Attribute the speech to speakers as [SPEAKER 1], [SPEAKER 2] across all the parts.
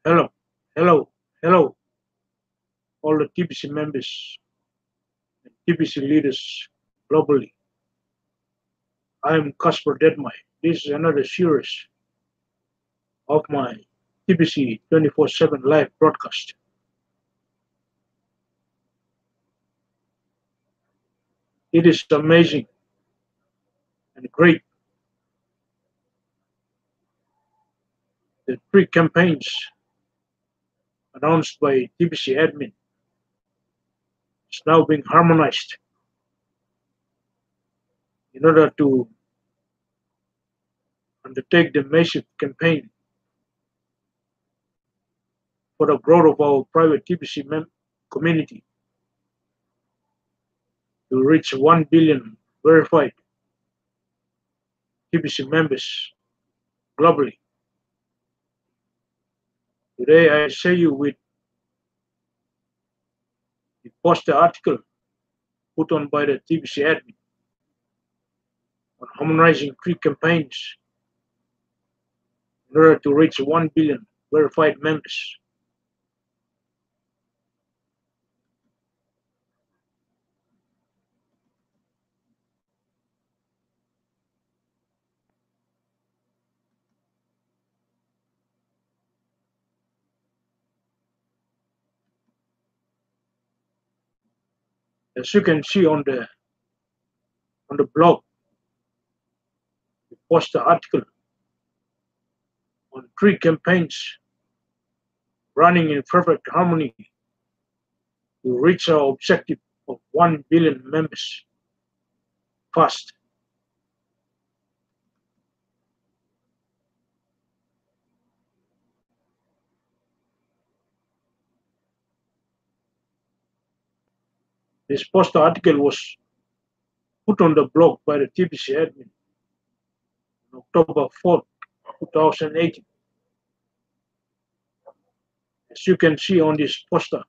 [SPEAKER 1] Hello, hello, hello, all the TBC members and TBC leaders globally. I am Casper Deadmai. This is another series of my TBC 24/7 live broadcast. It is amazing and great that three campaigns announced by TBC admin is now being harmonized in order to undertake the massive campaign for the growth of our private TBC community to reach 1 billion verified TBC members globally. Today I share you with the poster article put on by the TBC admin on harmonizing three campaigns in order to reach 1 billion verified members. As you can see on the blog, the poster article on three campaigns running in perfect harmony to reach our objective of 1 billion members fast. This poster article was put on the blog by the TBC admin on October 4th, 2018. As you can see on this poster,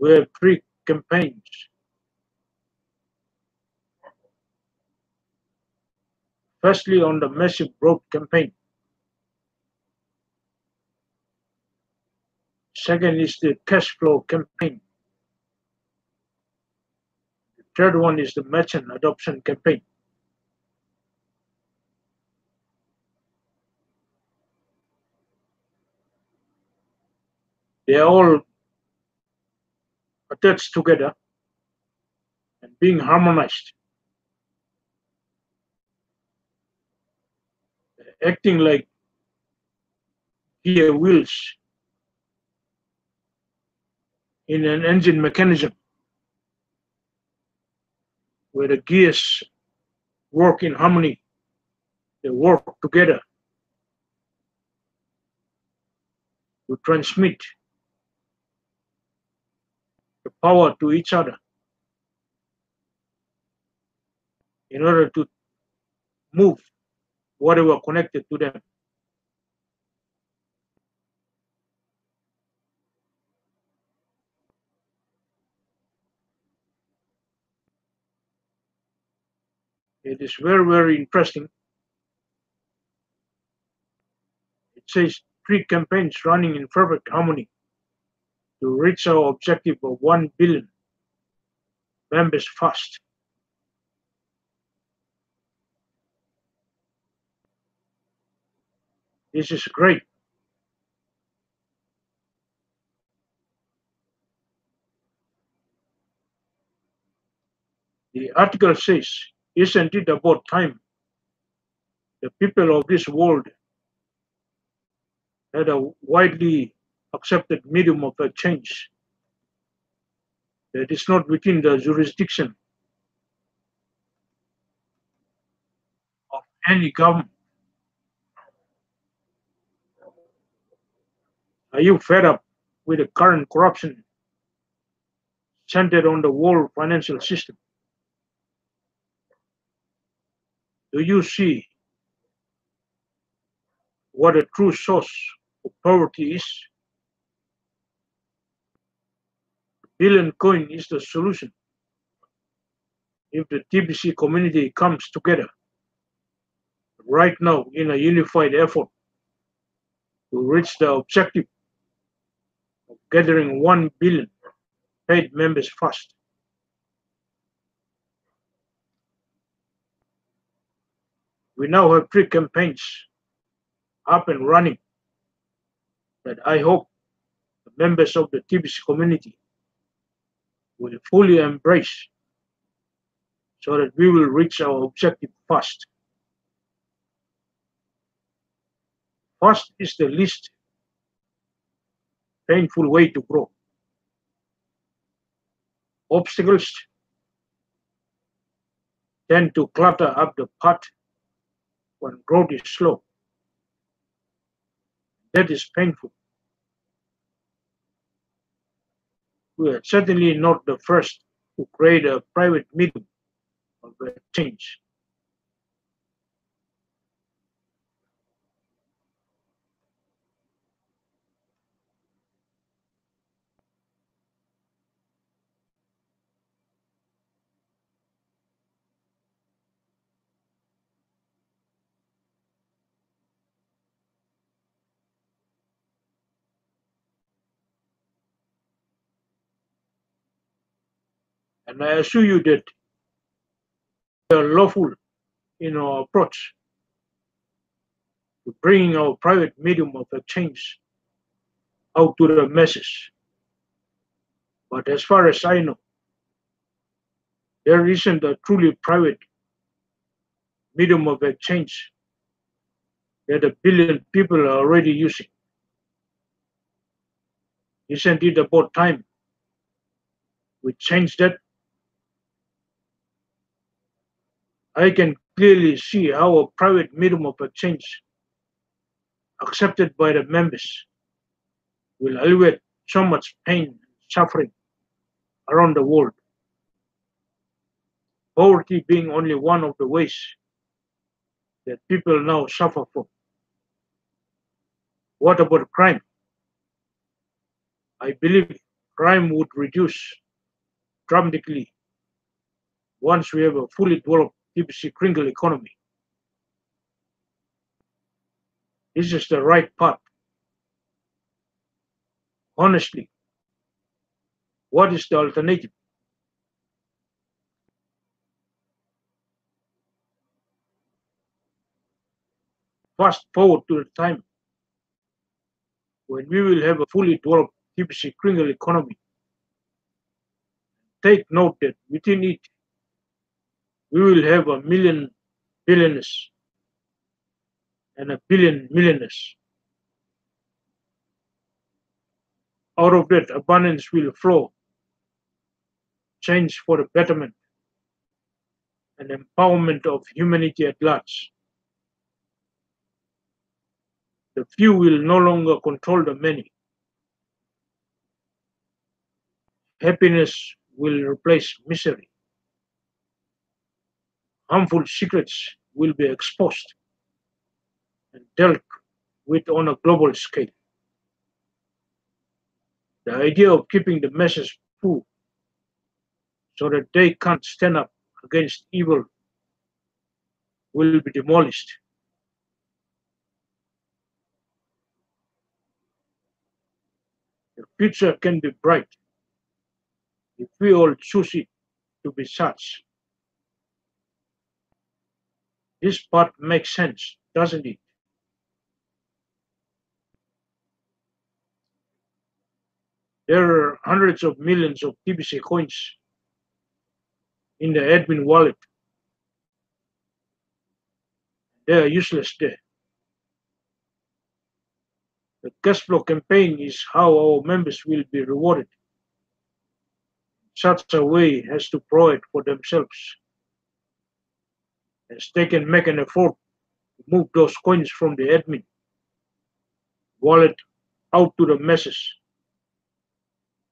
[SPEAKER 1] we have three campaigns. Firstly, on the massive growth campaign. Second is the cash flow campaign. The third one is the merchant adoption campaign. They are all attached together and being harmonized, acting like gear wheels in an engine mechanism where the gears work in harmony. They work together to transmit the power to each other in order to move whatever connected to them. It is very, very interesting. It says three campaigns running in perfect harmony to reach our objective of 1 billion members fast. This is great. The article says, isn't it about time the people of this world had a widely accepted medium of exchange that is not within the jurisdiction of any government? Are you fed up with the current corruption centered on the world financial system? Do you see what a true source of poverty is? Billion coin is the solution if the TBC community comes together right now in a unified effort to reach the objective of gathering 1 billion paid members fast. We now have 3 campaigns up and running that I hope the members of the TBC community will fully embrace so that we will reach our objective fast. Fast is the least painful way to grow. Obstacles tend to clutter up the path when growth is slow. That is painful. We are certainly not the first to create a private medium of exchange. And I assure you that we are lawful in our approach to bringing our private medium of exchange out to the masses. But as far as I know, there isn't a truly private medium of exchange that 1 billion people are already using. Isn't it about time we change that? I can clearly see how a private medium of exchange accepted by the members will alleviate so much pain and suffering around the world. Poverty being only one of the ways that people now suffer from. What about crime? I believe crime would reduce dramatically once we have a fully developed TBC crinkle economy. This is the right path. Honestly, what is the alternative? Fast forward to the time when we will have a fully developed TBC crinkle economy. Take note that within it, we will have 1 million billionaires and 1 billion millionaires. Out of that, abundance will flow, change for the betterment and empowerment of humanity at large. The few will no longer control the many. Happiness will replace misery. Harmful secrets will be exposed and dealt with on a global scale. The idea of keeping the masses poor so that they can't stand up against evil will be demolished. The future can be bright if we all choose it to be such. This part makes sense, doesn't it? There are hundreds of millions of TBC coins in the admin wallet. They are useless there. The cash flow campaign is how our members will be rewarded. Such a way as to provide for themselves, as they can make an effort to move those coins from the admin wallet out to the masses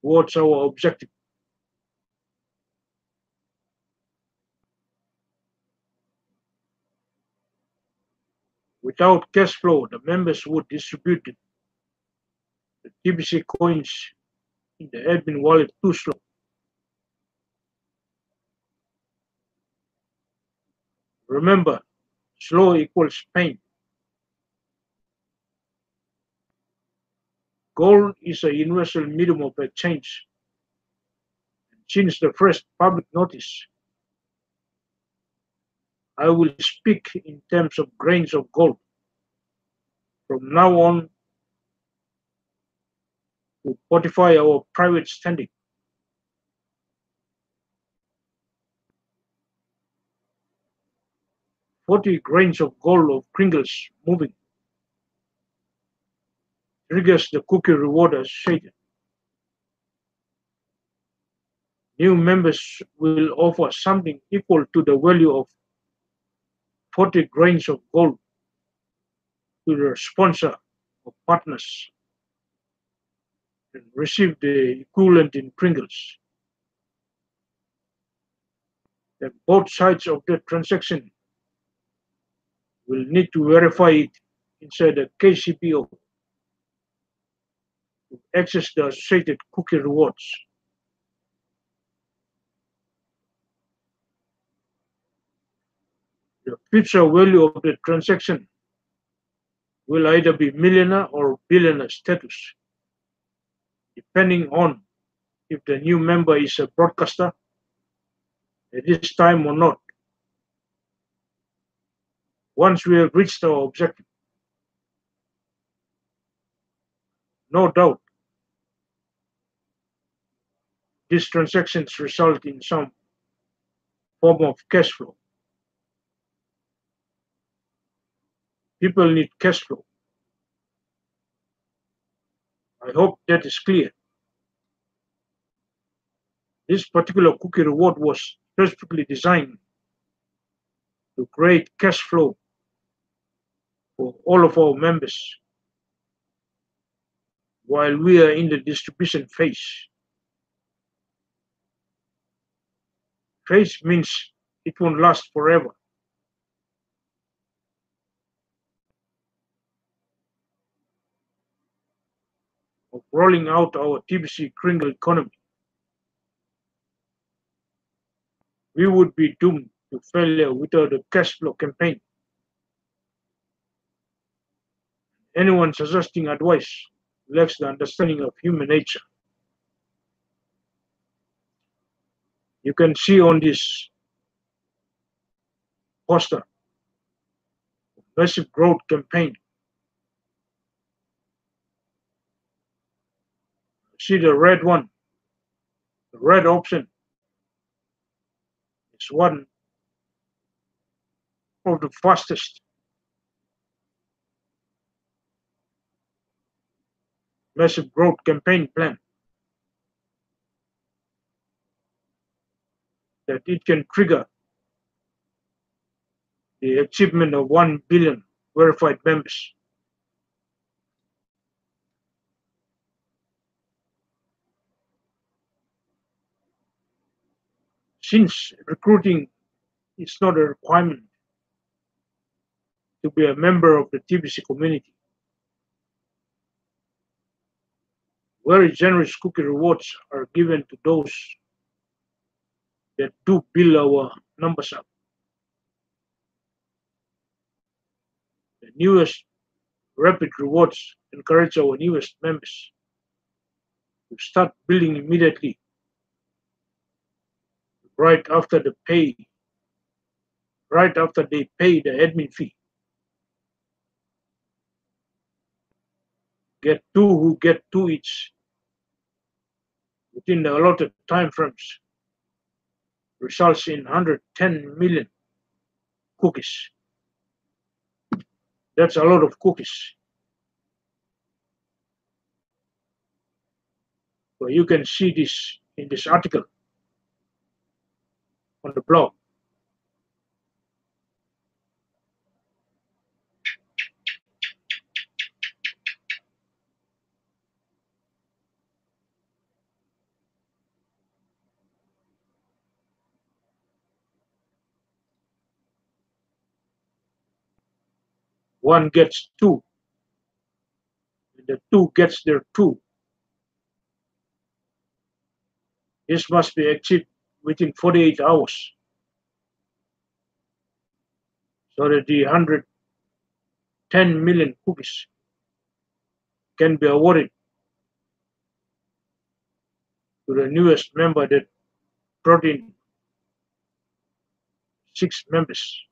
[SPEAKER 1] towards our objective. Without cash flow, the members would distribute the TBC coins in the admin wallet too slow. Remember, slow equals pain. Gold is a universal medium of exchange. Since the first public notice, I will speak in terms of grains of gold. From now on, to fortify our private standing. 40 grains of gold of Kringles moving triggers the cookie reward associated. New members will offer something equal to the value of 40 grains of gold to their sponsor or partners and receive the equivalent in Pringles. Then both sides of the transaction will need to verify it inside the KCPO to access the associated cookie rewards. The future value of the transaction will either be millionaire or billionaire status, depending on if the new member is a broadcaster at this time or not. Once we have reached our objective, no doubt these transactions result in some form of cash flow. People need cash flow. I hope that is clear. This particular cookie reward was specifically designed to create cash flow for all of our members while we are in the distribution phase. Phase means it won't last forever. Of rolling out our TBC Kringle economy, we would be doomed to failure without a cash flow campaign. Anyone suggesting advice lacks the understanding of human nature. You can see on this poster, massive growth campaign. See the red one, the red option is one of the fastest massive growth campaign plan that it can trigger the achievement of 1 billion verified members. Since recruiting is not a requirement to be a member of the TBC community, very generous cookie rewards are given to those that do build our numbers up. The newest rapid rewards encourage our newest members to start building immediately, right after they pay the admin fee. Get two who get two each within the allotted time frames results in 110 million cookies. That's a lot of cookies. So you can see this in this article on the blog. One gets two, and the two gets their two. This must be achieved within 48 hours so that the 110 million cookies can be awarded to the newest member that brought in 6 members.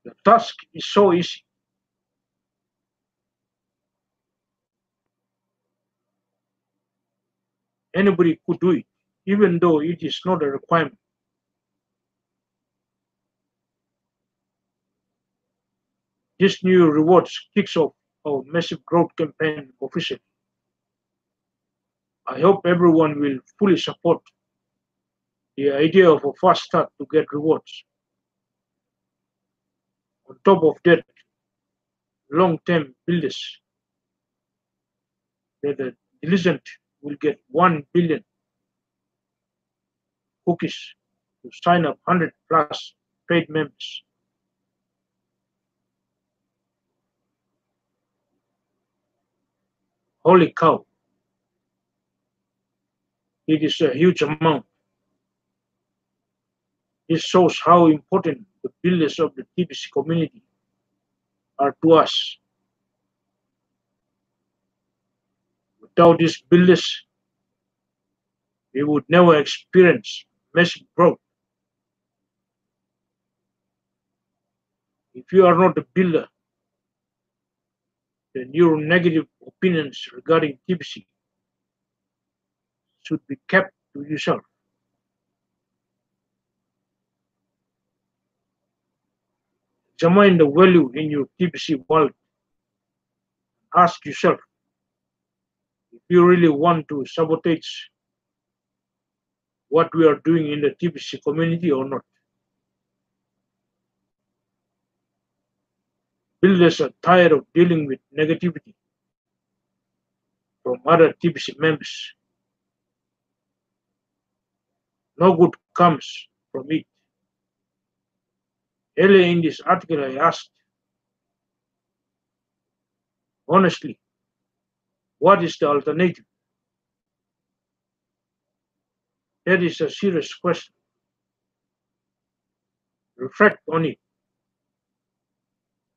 [SPEAKER 1] The task is so easy. Anybody could do it, even though it is not a requirement. This new rewards kicks off our massive growth campaign officially. I hope everyone will fully support the idea of a fast start to get rewards. On top of that, long-term builders that are diligent will get 1 billion cookies to sign up 100 plus paid members. Holy cow, it is a huge amount. This shows how important the builders of the TBC community are to us. Without these builders, we would never experience massive growth. If you are not a builder, then your negative opinions regarding TBC should be kept to yourself. Examine the value in your TBC wallet. Ask yourself if you really want to sabotage what we are doing in the TBC community or not. Builders are tired of dealing with negativity from other TBC members. No good comes from it. Earlier in this article, I asked, honestly, what is the alternative? That is a serious question. Reflect on it.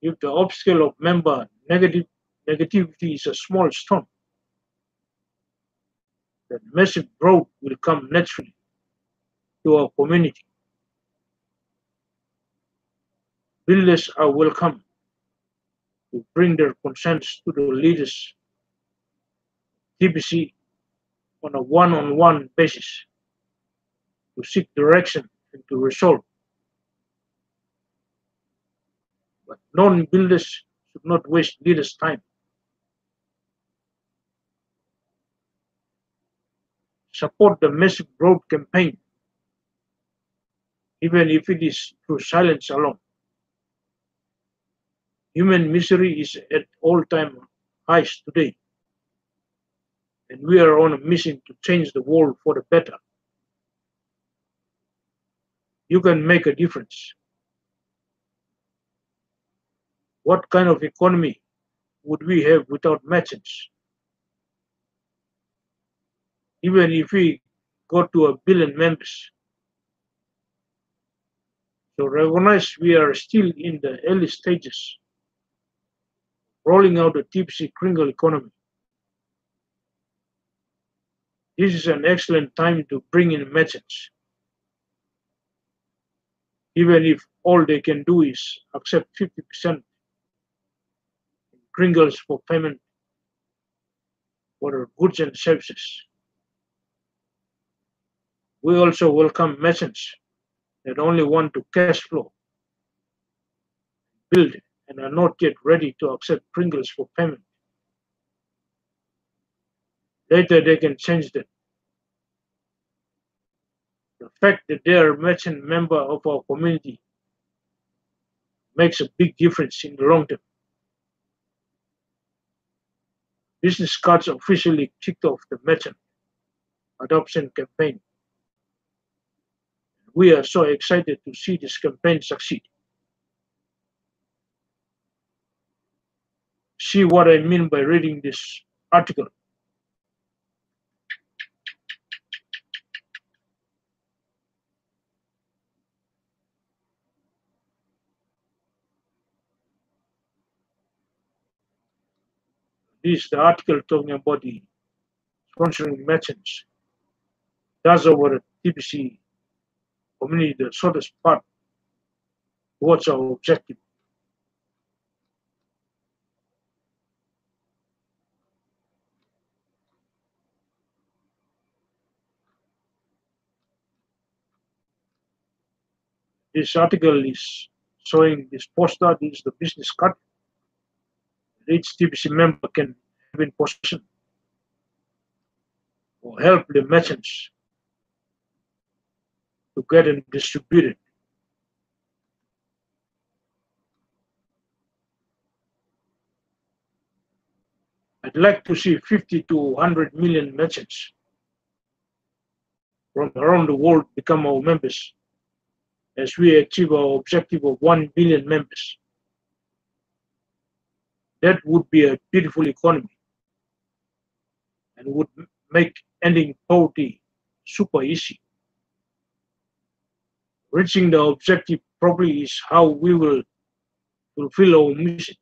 [SPEAKER 1] If the obstacle of member negativity is a small stone, then massive growth will come naturally to our community. Builders are welcome to bring their concerns to the leaders TBC on a one-on-one basis to seek direction and to resolve. But non-builders should not waste leaders' time. Support the massive growth campaign, even if it is through silence alone. Human misery is at all-time highs today, and we are on a mission to change the world for the better. You can make a difference. What kind of economy would we have without merchants? Even if we go to a billion members. So recognize we are still in the early stages, rolling out the TBC kringle economy. This is an excellent time to bring in merchants, even if all they can do is accept 50% in kringles for payment for their goods and services. We also welcome merchants that only want to cash flow, build, and are not yet ready to accept kringles for payment. Later they can change that. The fact that they are a merchant member of our community makes a big difference in the long term. Business cards officially kicked off the merchant adoption campaign. We are so excited to see this campaign succeed. See what I mean by reading this article. This is the article talking about the sponsoring merchants. Does our TBC community the shortest path towards our objective. This article is showing this poster. This is the business card. Each TBC member can have in possession or help the merchants to get and distribute it. I'd like to see 50 to 100 million merchants from around the world become our members as we achieve our objective of 1 billion members. That would be a beautiful economy and would make ending poverty super easy. Reaching the objective probably is how we will fulfill our mission.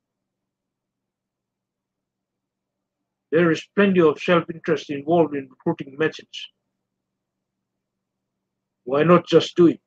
[SPEAKER 1] There is plenty of self-interest involved in recruiting merchants. Why not just do it?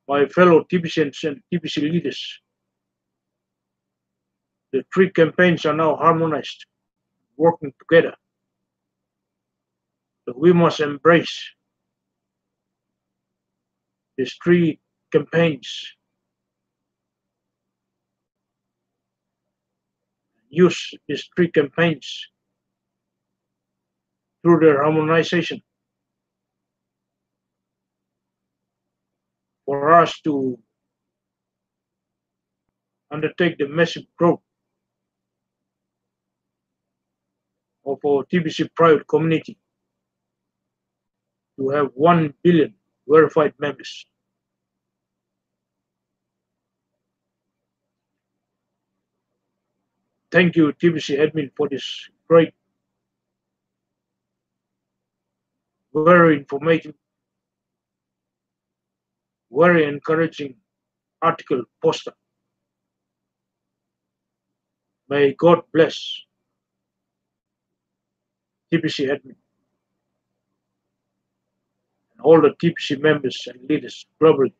[SPEAKER 1] My fellow TBCians and TBC leaders, the three campaigns are now harmonized, working together. So we must embrace these three campaigns, use these three campaigns through their harmonization for us to undertake the massive growth of our TBC private community to have 1 billion verified members. Thank you, TBC admin, for this great, very informative, very encouraging article poster. May God bless TBC admin and all the TBC members and leaders globally.